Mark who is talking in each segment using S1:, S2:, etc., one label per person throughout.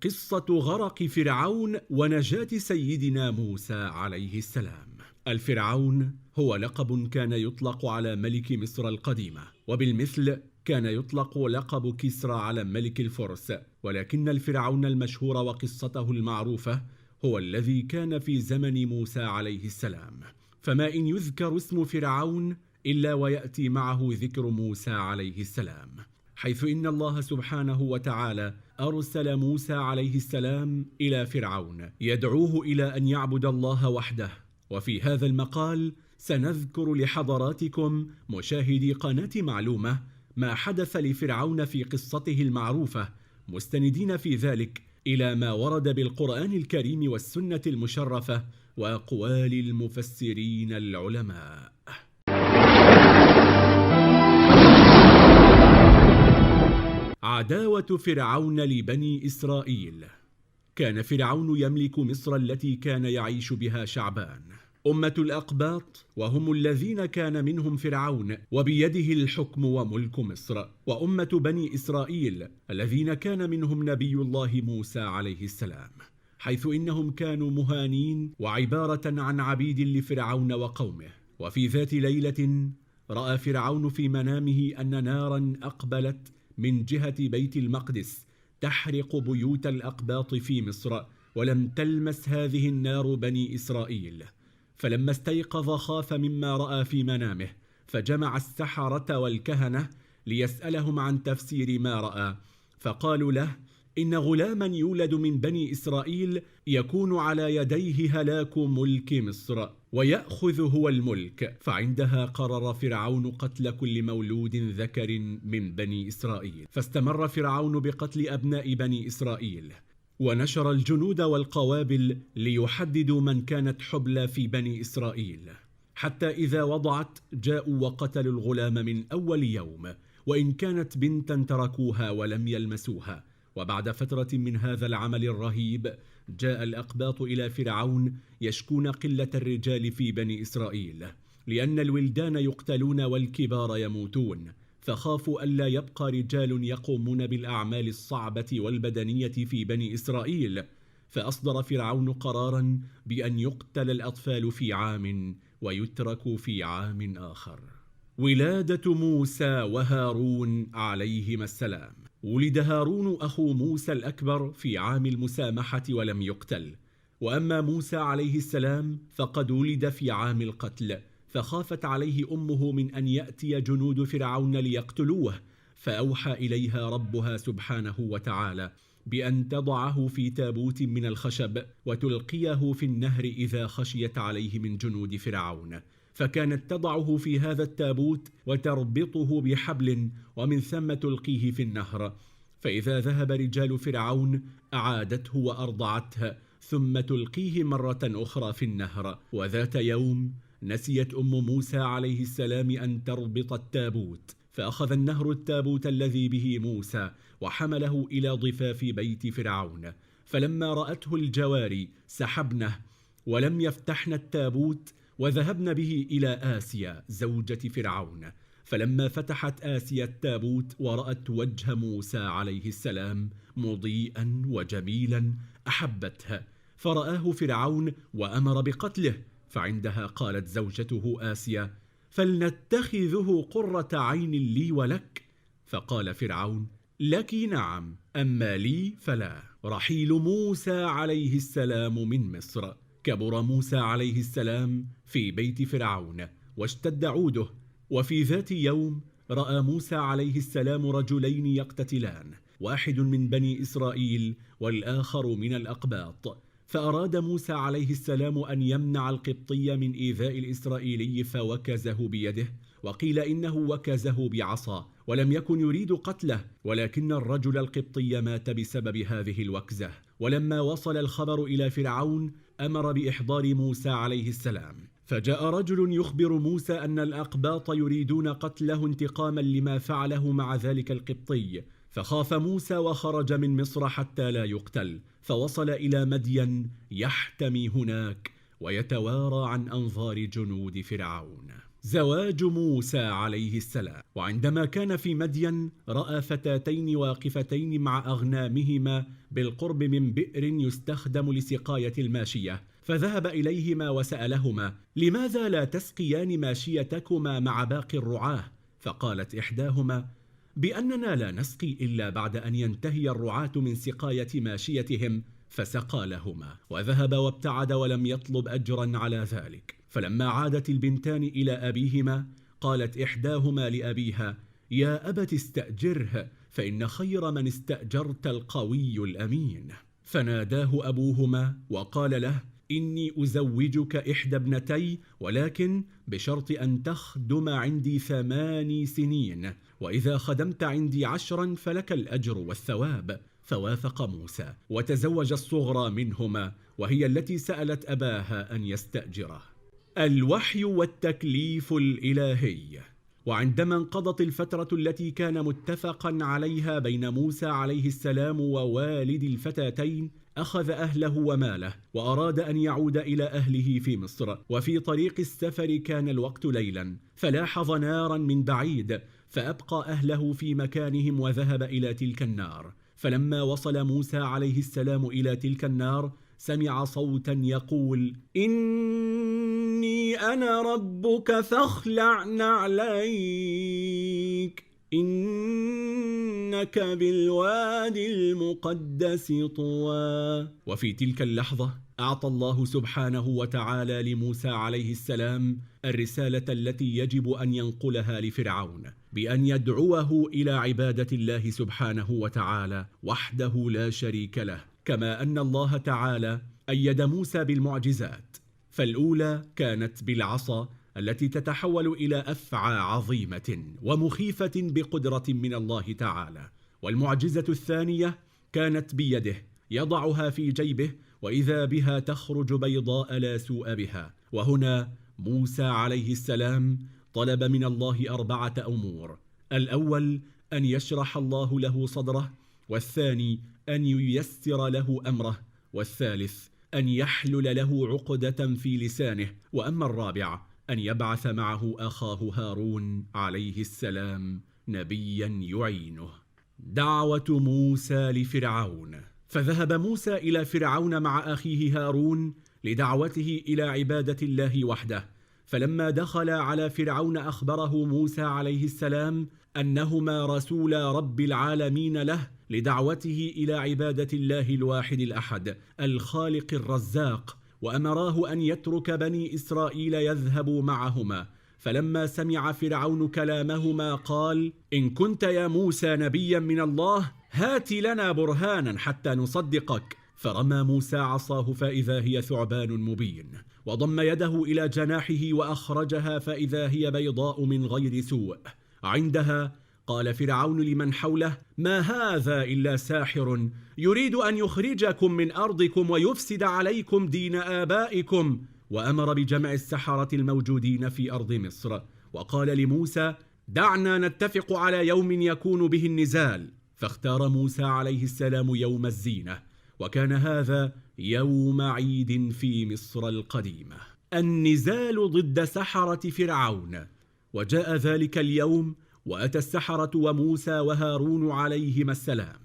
S1: قصة غرق فرعون ونجاة سيدنا موسى عليه السلام. الفرعون هو لقب كان يطلق على ملك مصر القديمة، وبالمثل كان يطلق لقب كسرى على ملك الفرس، ولكن الفرعون المشهور وقصته المعروفة هو الذي كان في زمن موسى عليه السلام. فما إن يذكر اسم فرعون إلا ويأتي معه ذكر موسى عليه السلام، حيث إن الله سبحانه وتعالى أرسل موسى عليه السلام إلى فرعون يدعوه إلى أن يعبد الله وحده. وفي هذا المقال سنذكر لحضراتكم مشاهدي قناة معلومة ما حدث لفرعون في قصته المعروفة، مستندين في ذلك إلى ما ورد بالقرآن الكريم والسنة المشرفة وأقوال المفسرين العلماء. عداوة فرعون لبني إسرائيل. كان فرعون يملك مصر التي كان يعيش بها شعبان، أمة الأقباط، وهم الذين كان منهم فرعون وبيده الحكم وملك مصر، وأمة بني إسرائيل الذين كان منهم نبي الله موسى عليه السلام، حيث إنهم كانوا مهانين وعبارة عن عبيد لفرعون وقومه. وفي ذات ليلة رأى فرعون في منامه أن نارا أقبلت من جهة بيت المقدس تحرق بيوت الأقباط في مصر، ولم تلمس هذه النار بني إسرائيل. فلما استيقظ خاف مما رأى في منامه، فجمع السحرة والكهنة ليسألهم عن تفسير ما رأى، فقالوا له إن غلاما يولد من بني إسرائيل يكون على يديه هلاك ملك مصر ويأخذ هو الملك. فعندها قرر فرعون قتل كل مولود ذكر من بني إسرائيل، فاستمر فرعون بقتل أبناء بني إسرائيل، ونشر الجنود والقوابل ليحددوا من كانت حبلى في بني إسرائيل، حتى إذا وضعت جاءوا وقتلوا الغلام من أول يوم، وإن كانت بنتا تركوها ولم يلمسوها. وبعد فترة من هذا العمل الرهيب جاء الأقباط إلى فرعون يشكون قلة الرجال في بني إسرائيل، لأن الولدان يقتلون والكبار يموتون، فخافوا ألا يبقى رجال يقومون بالأعمال الصعبة والبدنية في بني إسرائيل، فأصدر فرعون قرارا بأن يقتل الأطفال في عام ويترك في عام آخر. ولادة موسى وهارون عليهما السلام. ولد هارون أخو موسى الأكبر في عام المسامحة ولم يقتل، وأما موسى عليه السلام فقد ولد في عام القتل، فخافت عليه أمه من أن يأتي جنود فرعون ليقتلوه، فأوحى إليها ربها سبحانه وتعالى بأن تضعه في تابوت من الخشب وتلقيه في النهر إذا خشيت عليه من جنود فرعون، فكانت تضعه في هذا التابوت وتربطه بحبل ومن ثم تلقيه في النهر، فإذا ذهب رجال فرعون أعادته وأرضعته ثم تلقيه مرة أخرى في النهر. وذات يوم نسيت أم موسى عليه السلام أن تربط التابوت، فأخذ النهر التابوت الذي به موسى وحمله إلى ضفاف بيت فرعون، فلما رأته الجواري سحبنه ولم يفتحن التابوت وذهبن به إلى آسيا زوجة فرعون، فلما فتحت آسيا التابوت ورأت وجه موسى عليه السلام مضيئا وجميلا أحبته، فرآه فرعون وأمر بقتله. فعندها قالت زوجته آسيا فلنتخذه قرة عين لي ولك، فقال فرعون لك نعم، أما لي فلا. رحيل موسى عليه السلام من مصر. كبر موسى عليه السلام في بيت فرعون واشتد عوده، وفي ذات يوم رأى موسى عليه السلام رجلين يقتتلان، واحد من بني إسرائيل والآخر من الأقباط، فأراد موسى عليه السلام أن يمنع القبطي من إيذاء الإسرائيلي فوكزه بيده، وقيل إنه وكزه بعصا ولم يكن يريد قتله، ولكن الرجل القبطي مات بسبب هذه الوكزة. ولما وصل الخبر إلى فرعون أمر بإحضار موسى عليه السلام، فجاء رجل يخبر موسى أن الأقباط يريدون قتله انتقاما لما فعله مع ذلك القبطي، فخاف موسى وخرج من مصر حتى لا يقتل، فوصل إلى مدين يحتمي هناك ويتوارى عن أنظار جنود فرعون. زواج موسى عليه السلام. وعندما كان في مدين رأى فتاتين واقفتين مع أغنامهما بالقرب من بئر يستخدم لسقاية الماشية، فذهب إليهما وسألهما: لماذا لا تسقيان ماشيتكما مع باقي الرعاة؟ فقالت إحداهما: بأننا لا نسقي إلا بعد أن ينتهي الرعاة من سقاية ماشيتهم، فسقى لهما وذهب وابتعد ولم يطلب أجرا على ذلك. فلما عادت البنتان إلى أبيهما قالت إحداهما لأبيها: يا أبت استأجره، فإن خير من استأجرت القوي الأمين. فناداه أبوهما وقال له: إني أزوجك إحدى ابنتي، ولكن بشرط أن تخدم عندي 8 سنين، وإذا خدمت عندي 10 فلك الأجر والثواب. فوافق موسى وتزوج الصغرى منهما، وهي التي سألت أباها أن يستأجره. الوحي والتكليف الإلهي. وعندما انقضت الفترة التي كان متفقا عليها بين موسى عليه السلام ووالد الفتاتين، أخذ أهله وماله وأراد أن يعود إلى أهله في مصر. وفي طريق السفر كان الوقت ليلا، فلاحظ نارا من بعيد، فأبقى أهله في مكانهم وذهب إلى تلك النار. فلما وصل موسى عليه السلام إلى تلك النار سمع صوتا يقول: إني أنا ربك فاخلع نعليك، إنك بالوادي المقدس طوى. وفي تلك اللحظة أعطى الله سبحانه وتعالى لموسى عليه السلام الرسالة التي يجب أن ينقلها لفرعون، بأن يدعوه إلى عبادة الله سبحانه وتعالى وحده لا شريك له. كما أن الله تعالى أيد موسى بالمعجزات، فالأولى كانت بالعصا التي تتحول إلى أفعى عظيمة ومخيفة بقدرة من الله تعالى، والمعجزة الثانية كانت بيده يضعها في جيبه وإذا بها تخرج بيضاء لا سوء بها. وهنا موسى عليه السلام طلب من الله 4 أمور: الأول أن يشرح الله له صدره، والثاني أن ييسر له أمره، والثالث أن يحلل له عقدة في لسانه، وأما الرابع أن يبعث معه أخاه هارون عليه السلام نبيا يعينه. دعوة موسى لفرعون. فذهب موسى إلى فرعون مع أخيه هارون لدعوته إلى عبادة الله وحده. فلما دخل على فرعون أخبره موسى عليه السلام أنهما رسولا رب العالمين له لدعوته إلى عبادة الله الواحد الأحد الخالق الرزاق، وأمراه أن يترك بني إسرائيل يذهبوا معهما. فلما سمع فرعون كلامهما قال: إن كنت يا موسى نبيا من الله هات لنا برهانا حتى نصدقك. فرمى موسى عصاه فإذا هي ثعبان مبين، وضم يده إلى جناحه وأخرجها فإذا هي بيضاء من غير سوء. عندها قال فرعون لمن حوله: ما هذا إلا ساحر يريد أن يخرجكم من أرضكم ويفسد عليكم دين آبائكم. وأمر بجمع السحرة الموجودين في أرض مصر، وقال لموسى: دعنا نتفق على يوم يكون به النزال. فاختار موسى عليه السلام يوم الزينة، وكان هذا يوم عيد في مصر القديمة. النزال ضد سحرة فرعون. وجاء ذلك اليوم وأتى السحرة وموسى وهارون عليهما السلام،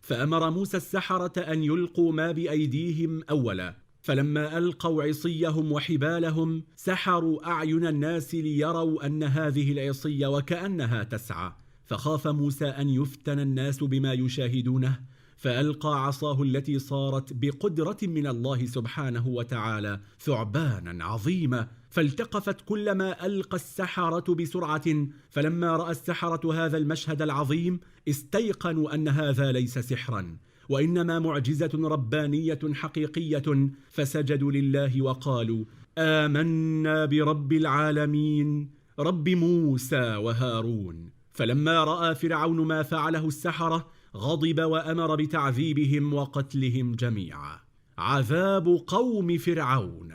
S1: فأمر موسى السحرة أن يلقوا ما بأيديهم أولا. فلما ألقوا عصيهم وحبالهم سحروا أعين الناس ليروا أن هذه العصي وكأنها تسعى، فخاف موسى أن يفتن الناس بما يشاهدونه، فألقى عصاه التي صارت بقدرة من الله سبحانه وتعالى ثعبانا عظيمة، فالتقفت كلما ألقى السحرة بسرعة. فلما رأى السحرة هذا المشهد العظيم استيقنوا أن هذا ليس سحرا وإنما معجزة ربانية حقيقية، فسجدوا لله وقالوا: آمنا برب العالمين رب موسى وهارون. فلما رأى فرعون ما فعله السحرة غضب وأمر بتعذيبهم وقتلهم جميعا. عذاب قوم فرعون.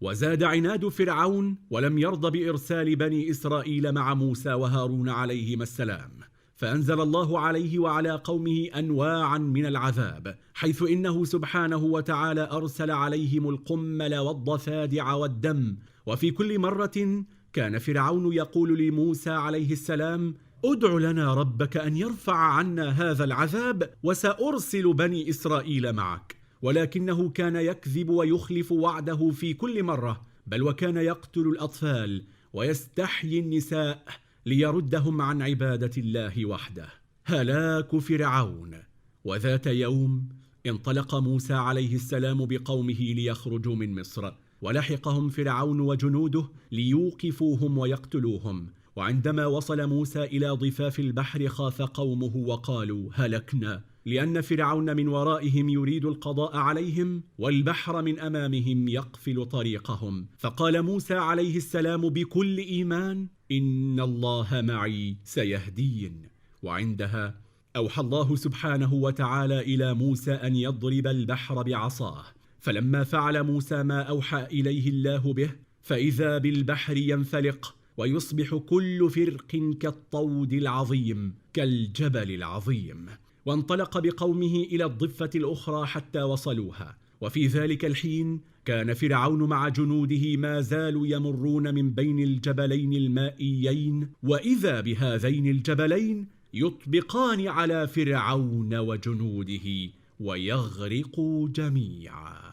S1: وزاد عناد فرعون ولم يرض بإرسال بني إسرائيل مع موسى وهارون عليهما السلام، فأنزل الله عليه وعلى قومه أنواعا من العذاب، حيث إنه سبحانه وتعالى أرسل عليهم القمل والضفادع والدم. وفي كل مرة كان فرعون يقول لموسى عليه السلام: ادع لنا ربك أن يرفع عنا هذا العذاب وسأرسل بني إسرائيل معك. ولكنه كان يكذب ويخلف وعده في كل مرة، بل وكان يقتل الأطفال ويستحيي النساء ليردهم عن عبادة الله وحده. هلاك فرعون. وذات يوم انطلق موسى عليه السلام بقومه ليخرجوا من مصر، ولحقهم فرعون وجنوده ليوقفوهم ويقتلوهم. وعندما وصل موسى إلى ضفاف البحر خاف قومه وقالوا هلكنا، لأن فرعون من ورائهم يريد القضاء عليهم والبحر من أمامهم يقفل طريقهم. فقال موسى عليه السلام بكل إيمان: إن الله معي سيهدين. وعندها أوحى الله سبحانه وتعالى إلى موسى أن يضرب البحر بعصاه، فلما فعل موسى ما أوحى إليه الله به، فإذا بالبحر ينفلق ويصبح كل فرق كالطود العظيم كالجبل العظيم. وانطلق بقومه إلى الضفة الأخرى حتى وصلوها. وفي ذلك الحين كان فرعون مع جنوده ما زالوا يمرون من بين الجبلين المائيين، وإذا بهذين الجبلين يطبقان على فرعون وجنوده ويغرقوا جميعا.